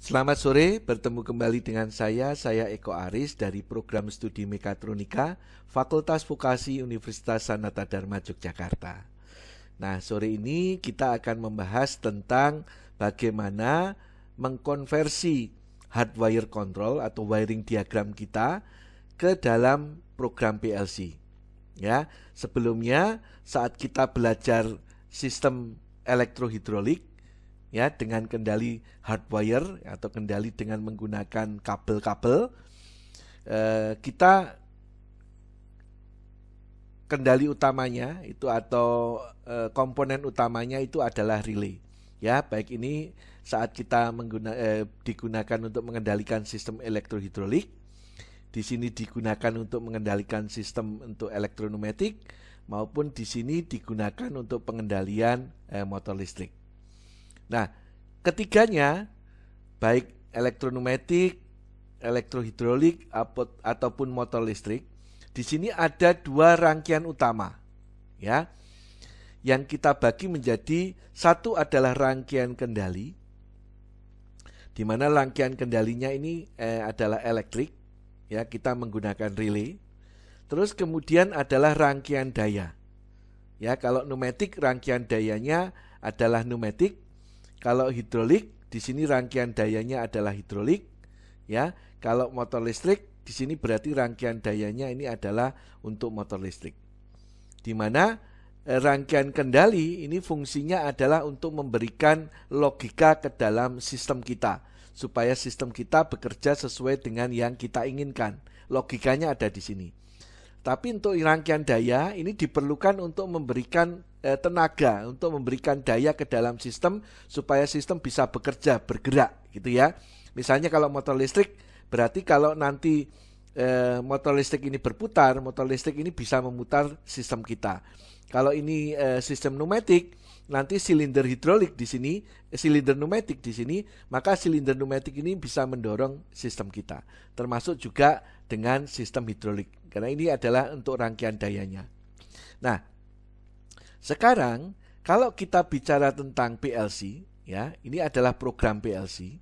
Selamat sore, bertemu kembali dengan saya Eko Aris dari Program Studi Mekatronika, Fakultas Vokasi Universitas Sanata Dharma Yogyakarta. Nah, sore ini kita akan membahas tentang bagaimana mengkonversi hardwire control atau wiring diagram kita ke dalam program PLC. Ya, sebelumnya saat kita belajar sistem elektrohidrolik ya dengan kendali hardwire atau kendali dengan menggunakan kabel-kabel, kita kendali utamanya itu atau komponen utamanya itu adalah relay. Ya, baik ini saat kita digunakan untuk mengendalikan sistem elektrohidrolik, di sini digunakan untuk mengendalikan sistem untuk elektroneumatik, maupun di sini digunakan untuk pengendalian motor listrik. Nah, ketiganya baik elektroneumatik, elektrohidrolik ataupun motor listrik, di sini ada dua rangkaian utama, ya, yang kita bagi menjadi satu adalah rangkaian kendali, di mana rangkaian kendalinya ini adalah elektrik, ya, kita menggunakan relay. Terus kemudian adalah rangkaian daya, ya, kalau pneumatik rangkaian dayanya adalah pneumatik. Kalau hidrolik, di sini rangkaian dayanya adalah hidrolik, ya. Kalau motor listrik, di sini berarti rangkaian dayanya ini adalah untuk motor listrik. Di mana rangkaian kendali ini fungsinya adalah untuk memberikan logika ke dalam sistem kita, supaya sistem kita bekerja sesuai dengan yang kita inginkan. Logikanya ada di sini. Tapi untuk rangkaian daya ini diperlukan untuk memberikan tenaga, untuk memberikan daya ke dalam sistem supaya sistem bisa bekerja, bergerak gitu ya. Misalnya kalau motor listrik, berarti kalau nanti motor listrik ini berputar, motor listrik ini bisa memutar sistem kita. Kalau ini sistem pneumatik, nanti silinder hidrolik di sini, silinder pneumatik di sini, maka silinder pneumatik ini bisa mendorong sistem kita. Termasuk juga dengan sistem hidrolik, karena ini adalah untuk rangkaian dayanya. Nah, sekarang kalau kita bicara tentang PLC, ya, ini adalah program PLC,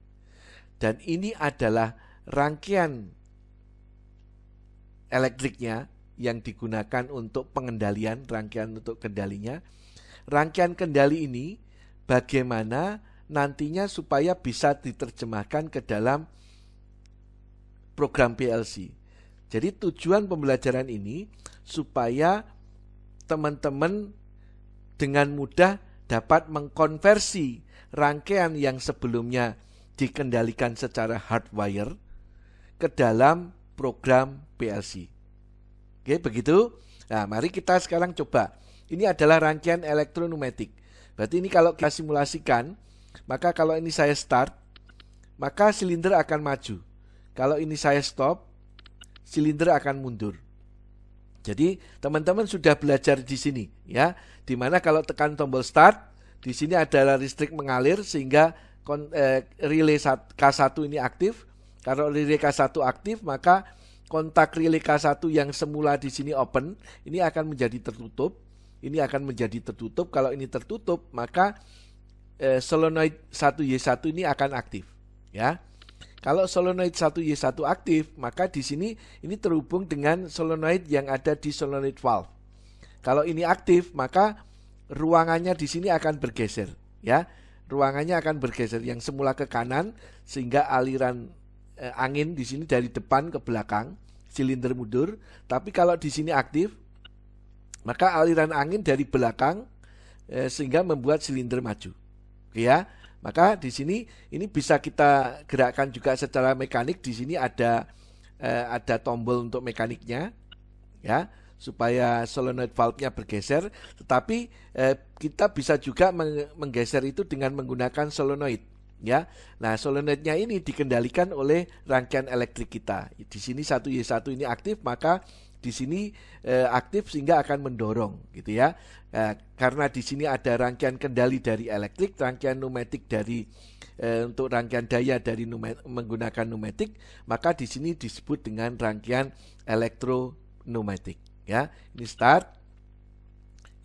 dan ini adalah rangkaian elektriknya yang digunakan untuk pengendalian, rangkaian untuk kendalinya. Rangkaian kendali ini bagaimana nantinya supaya bisa diterjemahkan ke dalam program PLC. Jadi tujuan pembelajaran ini supaya teman-teman dengan mudah dapat mengkonversi rangkaian yang sebelumnya dikendalikan secara hardwire ke dalam program PLC. Oke, begitu. Nah, mari kita sekarang coba. Ini adalah rangkaian elektroneumatik. Berarti ini kalau kita simulasikan, maka kalau ini saya start, maka silinder akan maju. Kalau ini saya stop, silinder akan mundur. Jadi teman-teman sudah belajar di sini, ya, dimana kalau tekan tombol start, di sini adalah listrik mengalir sehingga relay K1 ini aktif. Kalau relay K1 aktif, maka kontak relay K1 yang semula di sini open, ini akan menjadi tertutup. Ini akan menjadi tertutup. Kalau ini tertutup, maka solenoid 1Y1 ini akan aktif, ya. Kalau solenoid 1Y1 aktif, maka di sini ini terhubung dengan solenoid yang ada di solenoid valve. Kalau ini aktif, maka ruangannya di sini akan bergeser, ya. Ruangannya akan bergeser yang semula ke kanan sehingga aliran angin di sini dari depan ke belakang, silinder mundur. Tapi kalau di sini aktif, maka aliran angin dari belakang sehingga membuat silinder maju. Oke, ya. Maka di sini ini bisa kita gerakkan juga secara mekanik. Di sini ada tombol untuk mekaniknya, ya, supaya solenoid valve-nya bergeser. Tetapi kita bisa juga menggeser itu dengan menggunakan solenoid, ya. Nah, solenoidnya ini dikendalikan oleh rangkaian elektrik kita. Di sini 1Y1 ini aktif, maka di sini aktif sehingga akan mendorong, gitu ya. Karena di sini ada rangkaian kendali dari elektrik, rangkaian pneumatik dari untuk rangkaian daya dari menggunakan pneumatik, maka di sini disebut dengan rangkaian elektroneumatik, ya. Ini start,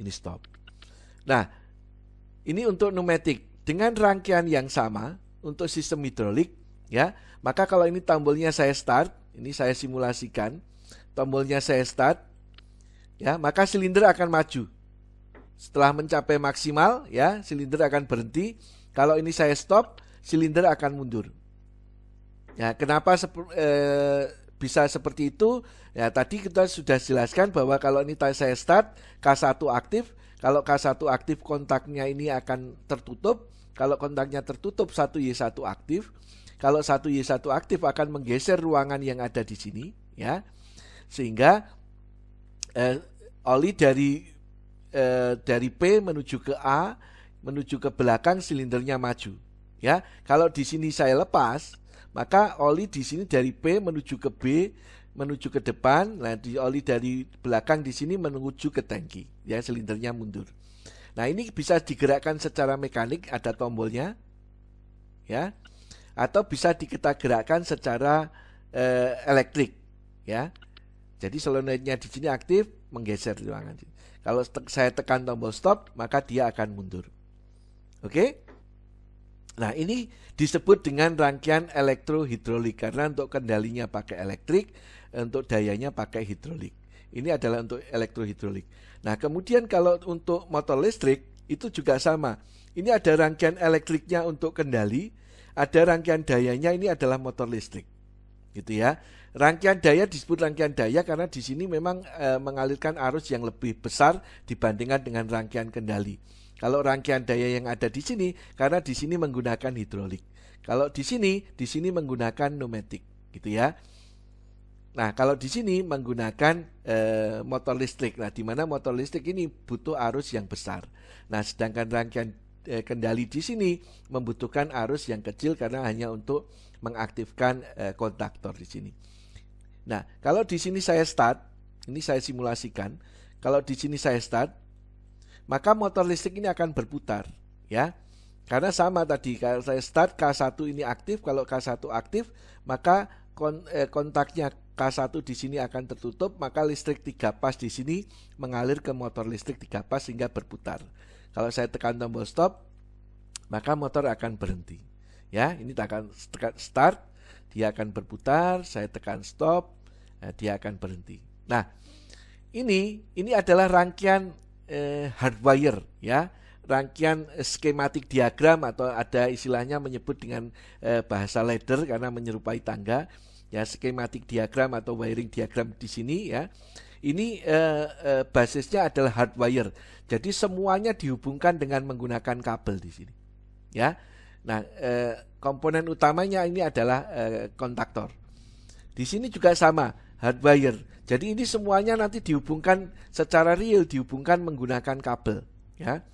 ini stop. Nah, ini untuk pneumatik dengan rangkaian yang sama untuk sistem hidrolik Ya, maka kalau ini tombolnya saya start, ini saya simulasikan, tombolnya saya start, ya, maka silinder akan maju. Setelah mencapai maksimal, ya, silinder akan berhenti. Kalau ini saya stop, silinder akan mundur. Ya, kenapa bisa seperti itu? Ya, tadi kita sudah jelaskan bahwa kalau ini saya start, K1 aktif. Kalau K1 aktif, kontaknya ini akan tertutup. Kalau kontaknya tertutup, 1Y1 aktif. Kalau 1Y1 aktif akan menggeser ruangan yang ada di sini, ya, sehingga oli dari P menuju ke A, menuju ke belakang, silindernya maju. Ya, kalau di sini saya lepas, maka oli di sini dari P menuju ke B, menuju ke depan. Nah, oli dari belakang di sini menuju ke tangki, ya, silindernya mundur. Nah, ini bisa digerakkan secara mekanik, ada tombolnya, ya, atau bisa kita gerakkan secara elektrik, ya. Jadi solenoidnya di sini aktif, menggeser ruangan. Kalau saya tekan tombol stop, maka dia akan mundur. Oke? Nah, ini disebut dengan rangkaian elektrohidrolik karena untuk kendalinya pakai elektrik, untuk dayanya pakai hidrolik. Ini adalah untuk elektrohidrolik. Nah, kemudian kalau untuk motor listrik itu juga sama. Ini ada rangkaian elektriknya untuk kendali, ada rangkaian dayanya, ini adalah motor listrik. Gitu ya. Rangkaian daya disebut rangkaian daya karena di sini memang mengalirkan arus yang lebih besar dibandingkan dengan rangkaian kendali. Kalau rangkaian daya yang ada di sini karena di sini menggunakan hidrolik. Kalau di sini menggunakan pneumatik, gitu ya. Nah, kalau di sini menggunakan motor listrik. Nah, di mana motor listrik ini butuh arus yang besar. Nah, sedangkan rangkaian kendali di sini membutuhkan arus yang kecil karena hanya untuk mengaktifkan kontaktor di sini. Nah, kalau di sini saya start, ini saya simulasikan. Kalau di sini saya start, maka motor listrik ini akan berputar, ya. Karena sama tadi, kalau saya start K1 ini aktif, kalau K1 aktif, maka kontaknya K1 di sini akan tertutup, maka listrik 3 pas di sini mengalir ke motor listrik 3 pas sehingga berputar. Kalau saya tekan tombol stop, maka motor akan berhenti. Ya, ini tekan start, dia akan berputar, saya tekan stop, dia akan berhenti. Nah, ini adalah rangkaian hardwire, ya, rangkaian skematik diagram atau ada istilahnya menyebut dengan bahasa ladder karena menyerupai tangga, ya, skematik diagram atau wiring diagram di sini, ya. Ini basisnya adalah hardwire. Jadi semuanya dihubungkan dengan menggunakan kabel di sini, ya. Nah, komponen utamanya ini adalah kontaktor. Di sini juga sama, hardwire. Jadi ini semuanya nanti dihubungkan secara real, dihubungkan menggunakan kabel, ya.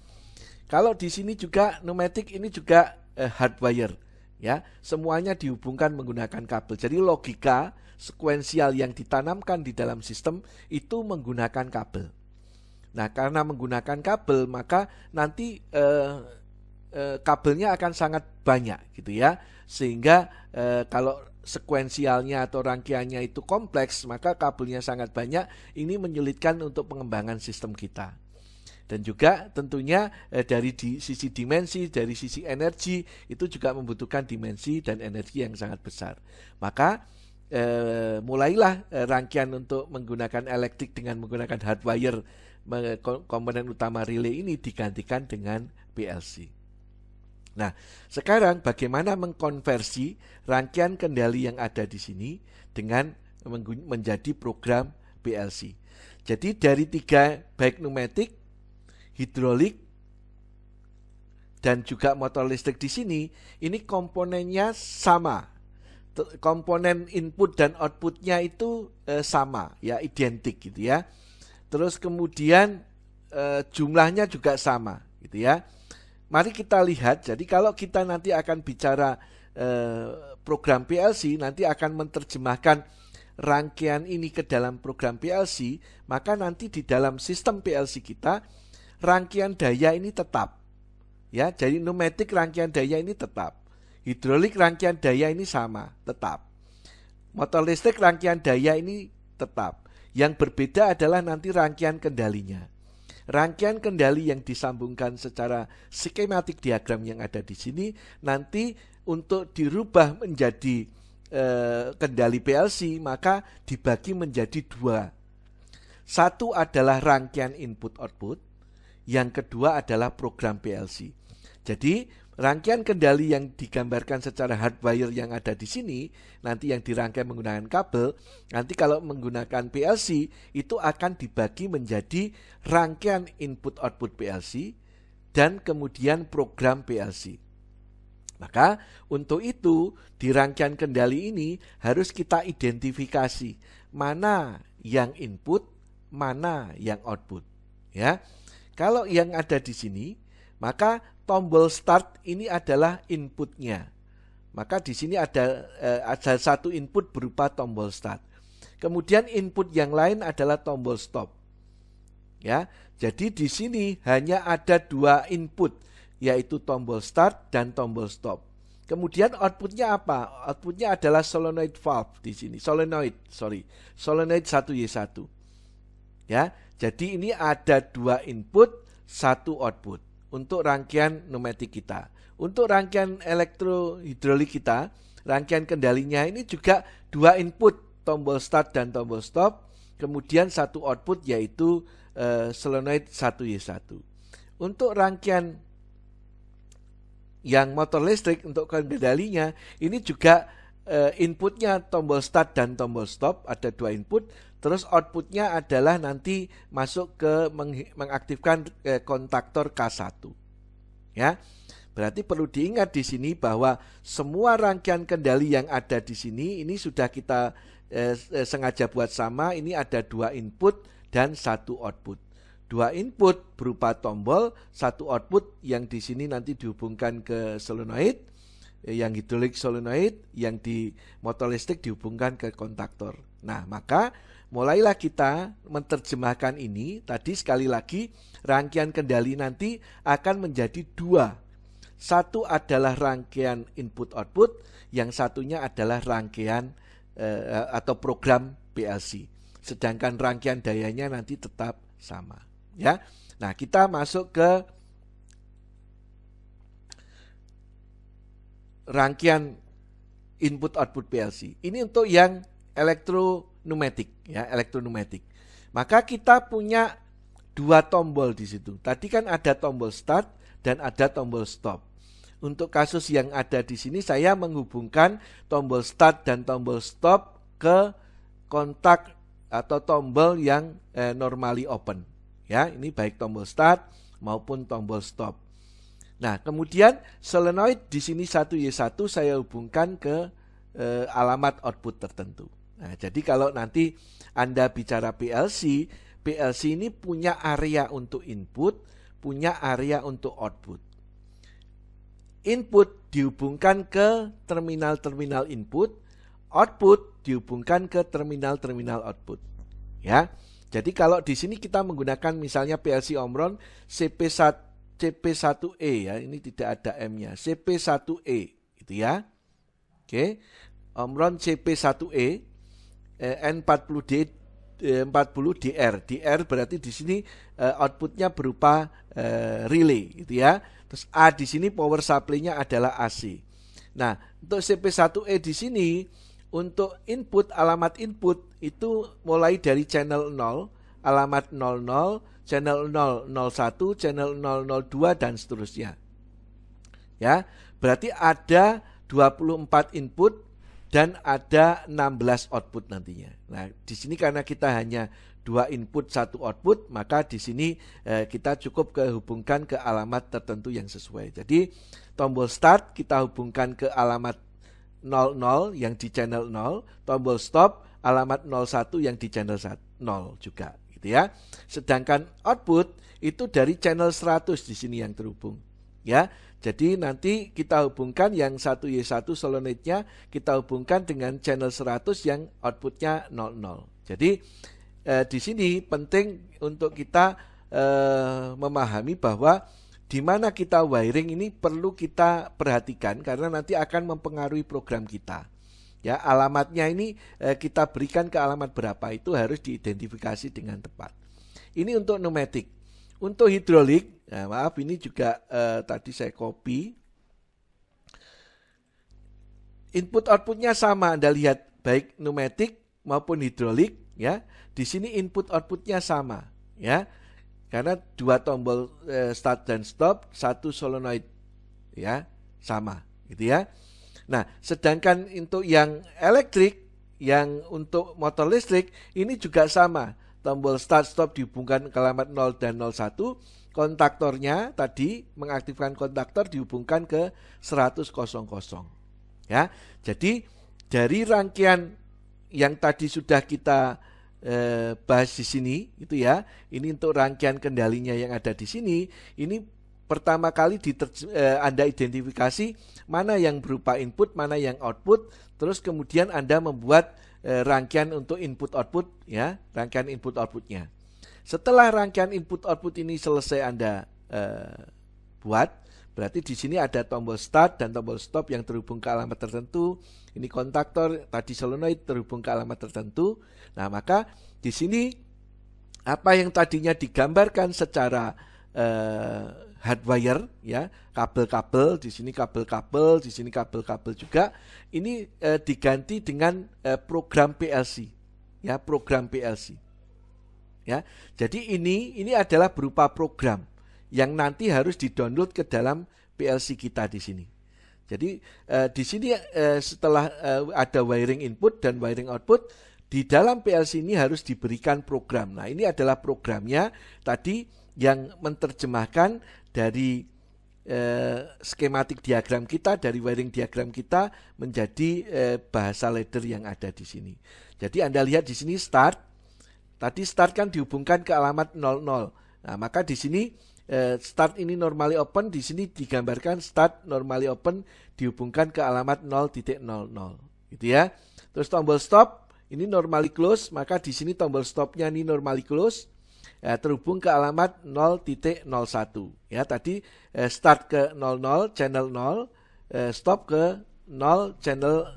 Kalau di sini juga pneumatik, ini juga hardwire, ya. Semuanya dihubungkan menggunakan kabel. Jadi logika sekuensial yang ditanamkan di dalam sistem itu menggunakan kabel. Nah, karena menggunakan kabel, maka nanti kabelnya akan sangat banyak, gitu ya. Sehingga kalau sekuensialnya atau rangkaiannya itu kompleks, maka kabelnya sangat banyak. Ini menyulitkan untuk pengembangan sistem kita. Dan juga tentunya dari sisi dimensi, dari sisi energi, itu juga membutuhkan dimensi dan energi yang sangat besar. Maka mulailah rangkaian untuk menggunakan elektrik dengan menggunakan hardwire, komponen utama relay ini digantikan dengan PLC. Nah, sekarang bagaimana mengkonversi rangkaian kendali yang ada di sini dengan menjadi program PLC. Jadi dari 3, baik pneumatik, hidrolik, dan juga motor listrik di sini, ini komponennya sama. Komponen input dan outputnya itu sama, ya, identik, gitu ya. Terus kemudian jumlahnya juga sama, gitu ya. Mari kita lihat. Jadi kalau kita nanti akan bicara program PLC, nanti akan menerjemahkan rangkaian ini ke dalam program PLC, maka nanti di dalam sistem PLC kita rangkaian daya ini tetap, ya. Jadi pneumatik rangkaian daya ini tetap, hidrolik rangkaian daya ini sama, tetap, motor listrik rangkaian daya ini tetap. Yang berbeda adalah nanti rangkaian kendalinya. Rangkaian kendali yang disambungkan secara skematik diagram yang ada di sini nanti untuk dirubah menjadi kendali PLC, maka dibagi menjadi dua. Satu adalah rangkaian input-output, yang kedua adalah program PLC. Jadi rangkaian kendali yang digambarkan secara hardwire yang ada di sini, nanti yang dirangkai menggunakan kabel, nanti kalau menggunakan PLC itu akan dibagi menjadi rangkaian input-output PLC dan kemudian program PLC. Maka untuk itu di rangkaian kendali ini harus kita identifikasi mana yang input, mana yang output. Ya, kalau yang ada di sini, maka tombol start ini adalah inputnya. Maka di sini ada satu input berupa tombol start. Kemudian input yang lain adalah tombol stop. Ya, jadi di sini hanya ada dua input, yaitu tombol start dan tombol stop. Kemudian outputnya apa? Outputnya adalah solenoid valve di sini. Solenoid 1Y1. Ya, jadi ini ada dua input, satu output untuk rangkaian pneumatik kita. Untuk rangkaian elektrohidrolik kita, rangkaian kendalinya ini juga dua input, tombol start dan tombol stop. Kemudian satu output yaitu solenoid 1Y1. Untuk rangkaian yang motor listrik untuk kendalinya ini juga inputnya tombol start dan tombol stop, ada dua input. Terus outputnya adalah nanti masuk ke mengaktifkan kontaktor K1. Ya, berarti perlu diingat di sini bahwa semua rangkaian kendali yang ada di sini ini sudah kita sengaja buat sama. Ini ada dua input dan satu output. Dua input berupa tombol, satu output yang di sini nanti dihubungkan ke solenoid, yang hidrolik solenoid, yang di motor listrik dihubungkan ke kontaktor. Nah, maka mulailah kita menerjemahkan ini. Tadi sekali lagi rangkaian kendali nanti akan menjadi dua. Satu adalah rangkaian input-output, yang satunya adalah rangkaian atau program PLC. Sedangkan rangkaian dayanya nanti tetap sama. Ya, nah kita masuk ke rangkaian input-output PLC. Ini untuk yang elektropneumatik, ya, elektropneumatik. Maka kita punya dua tombol di situ. Tadi kan ada tombol start dan ada tombol stop. Untuk kasus yang ada di sini saya menghubungkan tombol start dan tombol stop ke kontak atau tombol yang normally open. Ya, ini baik tombol start maupun tombol stop. Nah, kemudian solenoid di sini 1Y1 saya hubungkan ke alamat output tertentu. Nah, jadi kalau nanti Anda bicara PLC, PLC ini punya area untuk input, punya area untuk output. Input dihubungkan ke terminal-terminal input, output dihubungkan ke terminal-terminal output. Ya. Jadi kalau di sini kita menggunakan misalnya PLC Omron CP1E, ya, ini tidak ada M-nya, CP1E gitu ya. Oke. Omron CP1E N40D 40DR. DR berarti di sini outputnya berupa relay gitu ya. Terus A di sini power supply-nya adalah AC. Nah, untuk CP1E di sini untuk input, alamat input itu mulai dari channel 0, alamat 00, channel 001, channel 002 dan seterusnya. Ya, berarti ada 24 input dan ada 16 output nantinya. Nah, di sini karena kita hanya 2 input 1 output, maka di sini kita cukup hubungkan ke alamat tertentu yang sesuai. Jadi tombol start kita hubungkan ke alamat 00 yang di channel 0, tombol stop alamat 01 yang di channel 0 juga gitu ya. Sedangkan output itu dari channel 100 di sini yang terhubung. Ya. Jadi nanti kita hubungkan yang 1Y1 solenoidnya kita hubungkan dengan channel 100 yang outputnya 00. Jadi di sini penting untuk kita memahami bahwa di mana kita wiring ini perlu kita perhatikan karena nanti akan mempengaruhi program kita. Ya, alamatnya ini kita berikan ke alamat berapa itu harus diidentifikasi dengan tepat. Ini untuk pneumatik. Untuk hidrolik, nah maaf ini juga tadi saya copy. input outputnya sama, Anda lihat baik pneumatik maupun hidrolik ya. Di sini input outputnya sama ya. Karena dua tombol start dan stop, satu solenoid ya, sama gitu ya. Nah, sedangkan untuk yang elektrik, yang untuk motor listrik ini juga sama. Tombol start stop dihubungkan ke alamat 0 dan 01. Kontaktornya tadi mengaktifkan kontaktor dihubungkan ke 100. Ya. Jadi dari rangkaian yang tadi sudah kita bahas di sini itu ya. Ini untuk rangkaian kendalinya yang ada di sini. Ini pertama kali Anda identifikasi mana yang berupa input, mana yang output. Terus kemudian Anda membuat rangkaian untuk input output ya, rangkaian input outputnya. Setelah rangkaian input output ini selesai Anda buat, berarti di sini ada tombol start dan tombol stop yang terhubung ke alamat tertentu. Ini kontaktor tadi solenoid terhubung ke alamat tertentu. Nah, maka di sini apa yang tadinya digambarkan secara hardwire ya, kabel-kabel, di sini kabel-kabel, di sini kabel-kabel juga, ini diganti dengan program PLC ya, program PLC ya. Jadi ini adalah berupa program yang nanti harus didownload ke dalam PLC kita di sini. Jadi di sini setelah ada wiring input dan wiring output, di dalam PLC ini harus diberikan program. Nah, ini adalah programnya tadi yang menerjemahkan dari skematik diagram kita, dari wiring diagram kita menjadi bahasa ladder yang ada di sini. Jadi Anda lihat di sini start. Tadi start kan dihubungkan ke alamat 00. Nah, maka di sini start ini normally open, di sini digambarkan start normally open dihubungkan ke alamat 0.00 gitu ya. Terus tombol stop ini normally close, maka di sini tombol stopnya ini normally close ya, terhubung ke alamat 0.01 ya. Tadi start ke 00 channel 0, stop ke 0 channel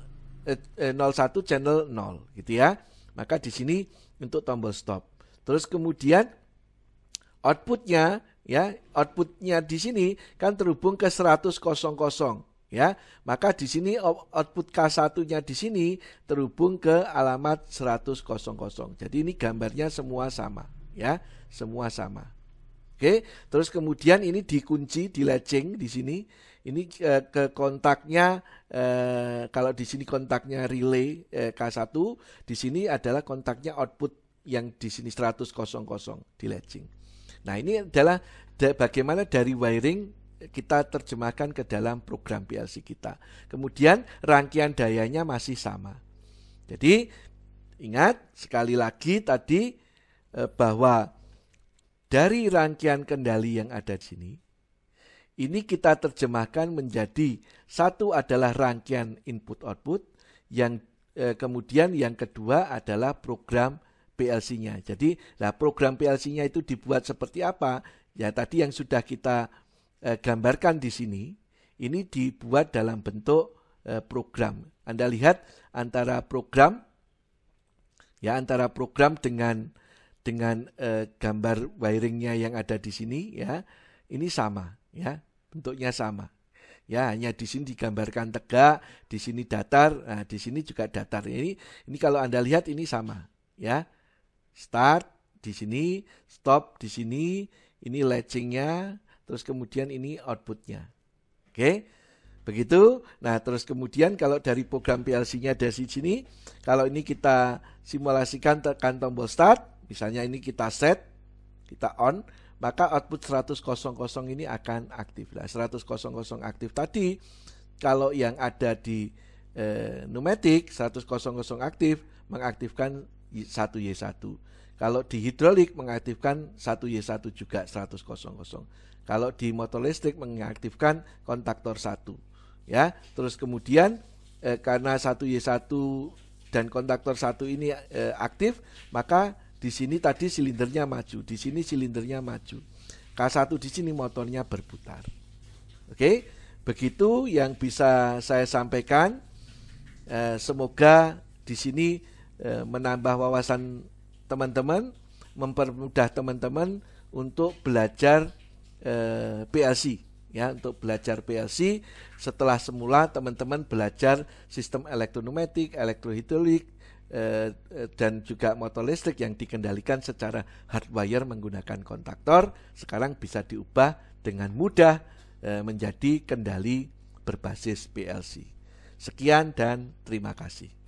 01 channel 0 gitu ya. Maka di sini untuk tombol stop. Terus kemudian outputnya ya, outputnya di sini kan terhubung ke 100 ya. Maka di sini output K1-nya di sini terhubung ke alamat 100. Jadi ini gambarnya semua sama ya, semua sama. Oke, terus kemudian ini dikunci, di latching di sini. Ini ke kontaknya kalau di sini kontaknya relay K1, di sini adalah kontaknya output yang di sini 100 di latching. Nah, ini adalah bagaimana dari wiring kita terjemahkan ke dalam program PLC kita. Kemudian rangkaian dayanya masih sama. Jadi ingat sekali lagi tadi bahwa dari rangkaian kendali yang ada di sini, ini kita terjemahkan menjadi satu adalah rangkaian input-output, yang kemudian yang kedua adalah program PLC-nya. Jadi, program PLC-nya itu dibuat seperti apa? Ya, tadi yang sudah kita gambarkan di sini, ini dibuat dalam bentuk program. Anda lihat antara program dengan gambar wiringnya yang ada di sini ya, ini sama ya, bentuknya sama. Ya, hanya di sini digambarkan tegak, di sini datar, nah di sini juga datar. Ini kalau Anda lihat ini sama ya. Start di sini, stop di sini, ini latchingnya, terus kemudian ini outputnya. Oke, begitu. Nah, terus kemudian kalau dari program PLC-nya dari sini, kalau ini kita simulasikan, tekan tombol start, misalnya ini kita set, kita on, maka output 100 ini akan aktif. Nah, 100 aktif tadi, kalau yang ada di pneumatik 100 aktif, mengaktifkan 1Y1. Kalau di hidrolik mengaktifkan 1Y1 juga 100. Kalau di motor listrik mengaktifkan kontaktor 1. Ya, terus kemudian karena 1Y1 dan kontaktor 1 ini aktif, maka di sini tadi silindernya maju, di sini silindernya maju. K1 di sini motornya berputar. Oke, begitu yang bisa saya sampaikan. Semoga di sini menambah wawasan teman-teman, mempermudah teman-teman untuk belajar PLC ya untuk belajar PLC setelah semula teman-teman belajar sistem elektroneumatik, elektrohidrolik, dan juga motor listrik yang dikendalikan secara hardwire menggunakan kontaktor, sekarang bisa diubah dengan mudah menjadi kendali berbasis PLC. Sekian dan terima kasih.